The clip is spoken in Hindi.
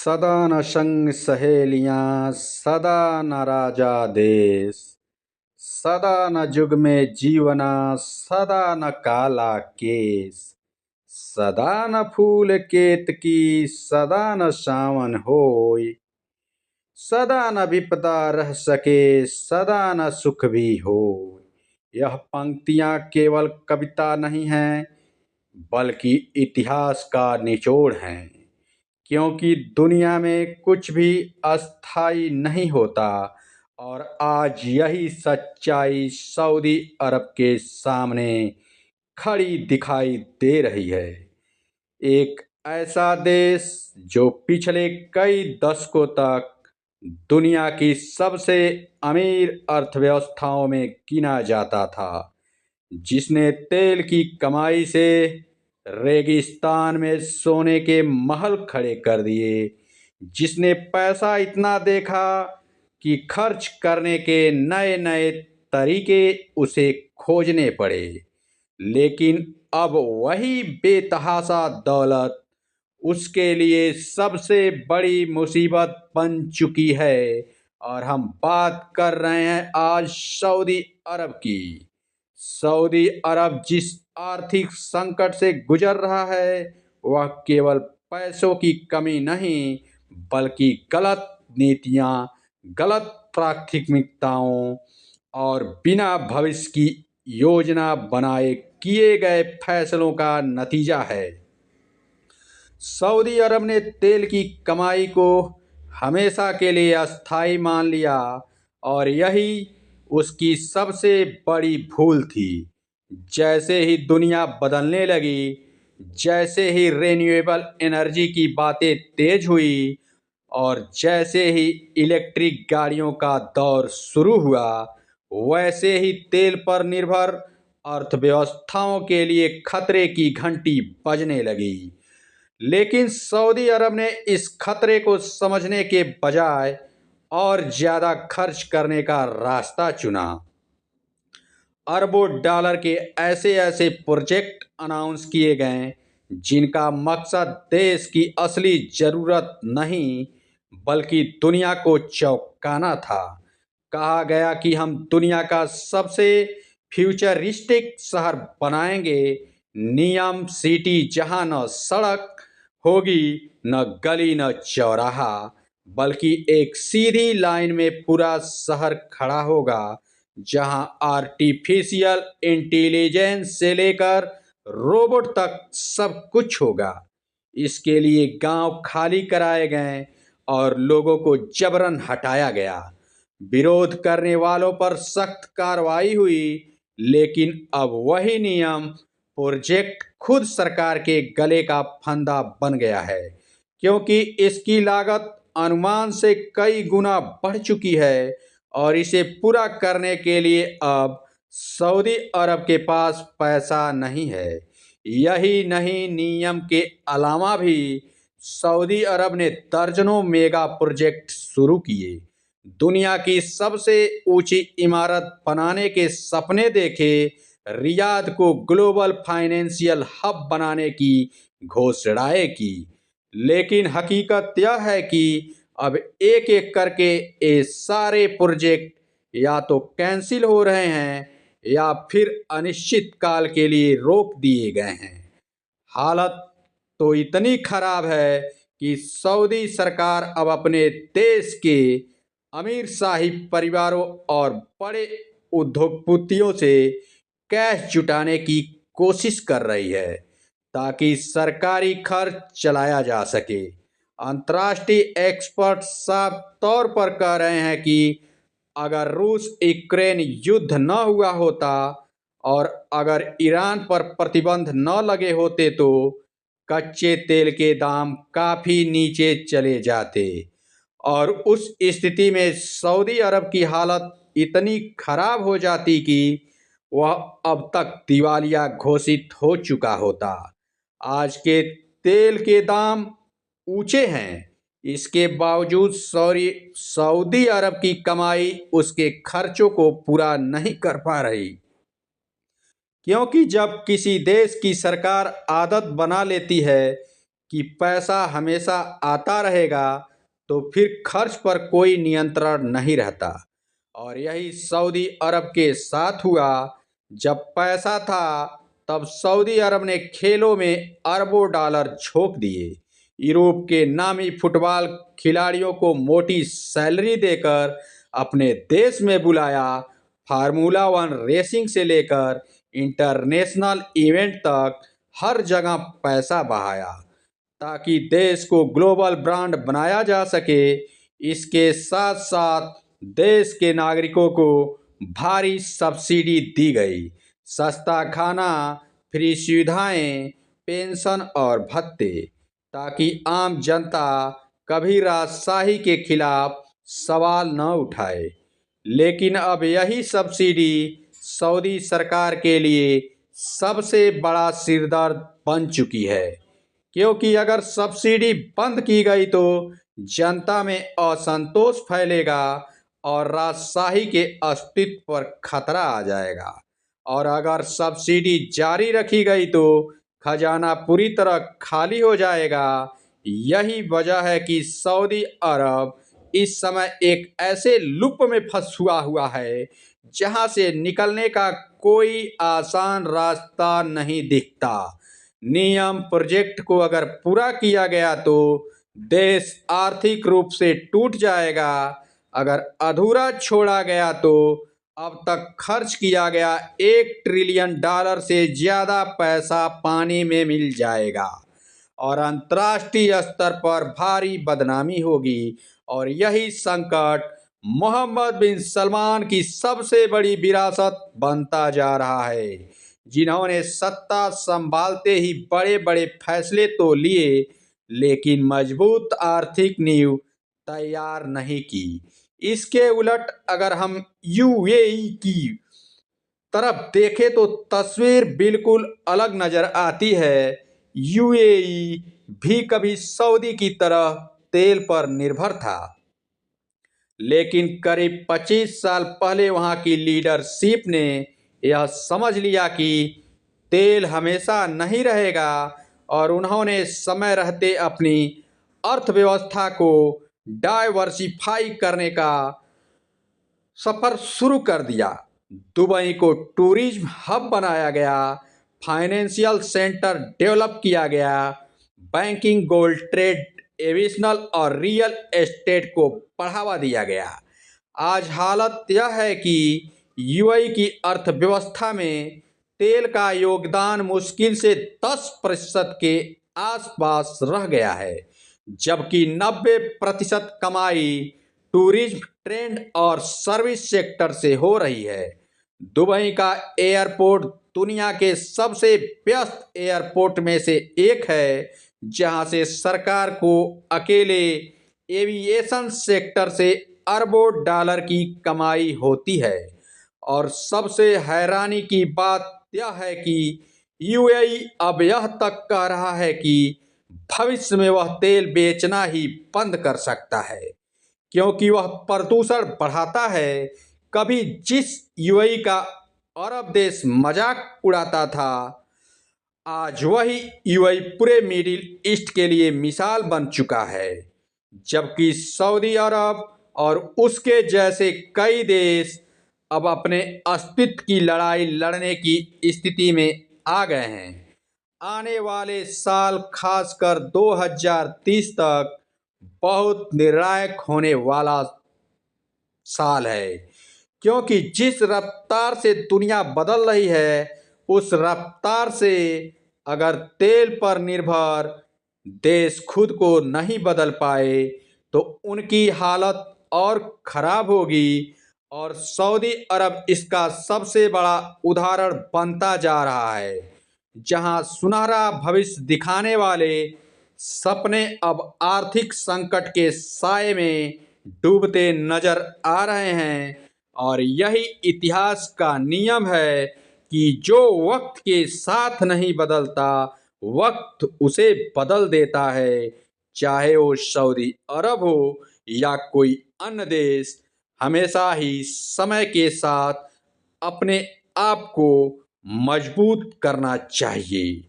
सदा न संग सहेलियां, सदा न राजा देश, सदा न जुग में जीवना, सदा न काला केस, सदा न फूल केतकी, सदा न सावन होय, सदा न विपदा रह सके, सदा न सुख भी हो। यह पंक्तियां केवल कविता नहीं हैं, बल्कि इतिहास का निचोड़ हैं। क्योंकि दुनिया में कुछ भी अस्थायी नहीं होता और आज यही सच्चाई सऊदी अरब के सामने खड़ी दिखाई दे रही है। एक ऐसा देश जो पिछले कई दशकों तक दुनिया की सबसे अमीर अर्थव्यवस्थाओं में गिना जाता था, जिसने तेल की कमाई से रेगिस्तान में सोने के महल खड़े कर दिए, जिसने पैसा इतना देखा कि खर्च करने के नए नए तरीके उसे खोजने पड़े। लेकिन अब वही बेतहाशा दौलत उसके लिए सबसे बड़ी मुसीबत बन चुकी है और हम बात कर रहे हैं आज सऊदी अरब की। सऊदी अरब जिस आर्थिक संकट से गुजर रहा है वह केवल पैसों की कमी नहीं, बल्कि गलत नीतियां, गलत प्राथमिकताओं और बिना भविष्य की योजना बनाए किए गए फैसलों का नतीजा है। सऊदी अरब ने तेल की कमाई को हमेशा के लिए अस्थायी मान लिया और यही उसकी सबसे बड़ी भूल थी। जैसे ही दुनिया बदलने लगी, जैसे ही रिन्यूएबल एनर्जी की बातें तेज हुई और जैसे ही इलेक्ट्रिक गाड़ियों का दौर शुरू हुआ, वैसे ही तेल पर निर्भर अर्थव्यवस्थाओं के लिए खतरे की घंटी बजने लगी। लेकिन सऊदी अरब ने इस खतरे को समझने के बजाय और ज्यादा खर्च करने का रास्ता चुना। अरबों डॉलर के ऐसे ऐसे प्रोजेक्ट अनाउंस किए गए जिनका मकसद देश की असली जरूरत नहीं, बल्कि दुनिया को चौंकाना था। कहा गया कि हम दुनिया का सबसे फ्यूचरिस्टिक शहर बनाएंगे, नियम सिटी, जहां न सड़क होगी, न गली, न चौराहा, बल्कि एक सीधी लाइन में पूरा शहर खड़ा होगा, जहां आर्टिफिशियल इंटेलिजेंस से लेकर रोबोट तक सब कुछ होगा। इसके लिए गांव खाली कराए गए और लोगों को जबरन हटाया गया। विरोध करने वालों पर सख्त कार्रवाई हुई, लेकिन अब वही नियम प्रोजेक्ट खुद सरकार के गले का फंदा बन गया है, क्योंकि इसकी लागत अनुमान से कई गुना बढ़ चुकी है और इसे पूरा करने के लिए अब सऊदी अरब के पास पैसा नहीं है। यही नहीं, नियम के अलावा भी सऊदी अरब ने दर्जनों मेगा प्रोजेक्ट शुरू किए, दुनिया की सबसे ऊंची इमारत बनाने के सपने देखे, रियाद को ग्लोबल फाइनेंशियल हब बनाने की घोषणाएं की। लेकिन हकीकत यह है कि अब एक एक करके ये सारे प्रोजेक्ट या तो कैंसिल हो रहे हैं या फिर अनिश्चित काल के लिए रोक दिए गए हैं। हालत तो इतनी खराब है कि सऊदी सरकार अब अपने देश के अमीर शाही परिवारों और बड़े उद्योगपतियों से कैश जुटाने की कोशिश कर रही है ताकि सरकारी खर्च चलाया जा सके। अंतर्राष्ट्रीय एक्सपर्ट साफ तौर पर कह रहे हैं कि अगर रूस यूक्रेन युद्ध न हुआ होता और अगर ईरान पर प्रतिबंध न लगे होते तो कच्चे तेल के दाम काफी नीचे चले जाते और उस स्थिति में सऊदी अरब की हालत इतनी खराब हो जाती कि वह अब तक दिवालिया घोषित हो चुका होता। आज के तेल के दाम ऊंचे हैं, इसके बावजूद सऊदी अरब की कमाई उसके खर्चों को पूरा नहीं कर पा रही, क्योंकि जब किसी देश की सरकार आदत बना लेती है कि पैसा हमेशा आता रहेगा तो फिर खर्च पर कोई नियंत्रण नहीं रहता। और यही सऊदी अरब के साथ हुआ। जब पैसा था तब सऊदी अरब ने खेलों में अरबों डॉलर झोंक दिए। यूरोप के नामी फुटबॉल खिलाड़ियों को मोटी सैलरी देकर अपने देश में बुलाया। फार्मूला वन रेसिंग से लेकर इंटरनेशनल इवेंट तक हर जगह पैसा बहाया ताकि देश को ग्लोबल ब्रांड बनाया जा सके। इसके साथ साथ देश के नागरिकों को भारी सब्सिडी दी गई। सस्ता खाना, फ्री सुविधाएं, पेंशन और भत्ते, ताकि आम जनता कभी राजशाही के खिलाफ सवाल न उठाए। लेकिन अब यही सब्सिडी सऊदी सरकार के लिए सबसे बड़ा सिरदर्द बन चुकी है, क्योंकि अगर सब्सिडी बंद की गई तो जनता में असंतोष फैलेगा और राजशाही के अस्तित्व पर खतरा आ जाएगा। और अगर सब्सिडी जारी रखी गई तो खजाना पूरी तरह खाली हो जाएगा। यही वजह है कि सऊदी अरब इस समय एक ऐसे लूप में फंसा हुआ है जहां से निकलने का कोई आसान रास्ता नहीं दिखता। नियम प्रोजेक्ट को अगर पूरा किया गया तो देश आर्थिक रूप से टूट जाएगा। अगर अधूरा छोड़ा गया तो अब तक खर्च किया गया $1 ट्रिलियन से ज़्यादा पैसा पानी में मिल जाएगा और अंतर्राष्ट्रीय स्तर पर भारी बदनामी होगी। और यही संकट मोहम्मद बिन सलमान की सबसे बड़ी विरासत बनता जा रहा है, जिन्होंने सत्ता संभालते ही बड़े बड़े फैसले तो लिए लेकिन मजबूत आर्थिक नींव तैयार नहीं की। इसके उलट अगर हम यूएई की तरफ देखें तो तस्वीर बिल्कुल अलग नजर आती है। यूएई भी कभी सऊदी की तरह तेल पर निर्भर था, लेकिन करीब 25 साल पहले वहां की लीडरशिप ने यह समझ लिया कि तेल हमेशा नहीं रहेगा और उन्होंने समय रहते अपनी अर्थव्यवस्था को डाइवर्सिफाई करने का सफ़र शुरू कर दिया। दुबई को टूरिज्म हब बनाया गया, फाइनेंशियल सेंटर डेवलप किया गया, बैंकिंग, गोल्ड ट्रेड, एविएशन और रियल एस्टेट को बढ़ावा दिया गया। आज हालत यह है कि यूएई की अर्थव्यवस्था में तेल का योगदान मुश्किल से 10% के आसपास रह गया है, जबकि 90% कमाई टूरिज्म, ट्रेंड और सर्विस सेक्टर से हो रही है। दुबई का एयरपोर्ट दुनिया के सबसे व्यस्त एयरपोर्ट में से एक है, जहां से सरकार को अकेले एविएशन सेक्टर से अरबों डॉलर की कमाई होती है। और सबसे हैरानी की बात यह है कि यूएई अब यह तक कह रहा है कि भविष्य में वह तेल बेचना ही बंद कर सकता है, क्योंकि वह प्रदूषण बढ़ाता है। कभी जिस यूएई का अरब देश मजाक उड़ाता था, आज वही यूएई पूरे मिडिल ईस्ट के लिए मिसाल बन चुका है। जबकि सऊदी अरब और उसके जैसे कई देश अब अपने अस्तित्व की लड़ाई लड़ने की स्थिति में आ गए हैं। आने वाले साल, खासकर 2030 तक, बहुत निर्णायक होने वाला साल है, क्योंकि जिस रफ्तार से दुनिया बदल रही है उस रफ्तार से अगर तेल पर निर्भर देश खुद को नहीं बदल पाए तो उनकी हालत और खराब होगी। और सऊदी अरब इसका सबसे बड़ा उदाहरण बनता जा रहा है, जहां सुनहरा भविष्य दिखाने वाले सपने अब आर्थिक संकट के साए में डूबते नजर आ रहे हैं। और यही इतिहास का नियम है कि जो वक्त के साथ नहीं बदलता, वक्त उसे बदल देता है। चाहे वो सऊदी अरब हो या कोई अन्य देश, हमेशा ही समय के साथ अपने आप को मजबूत करना चाहिए।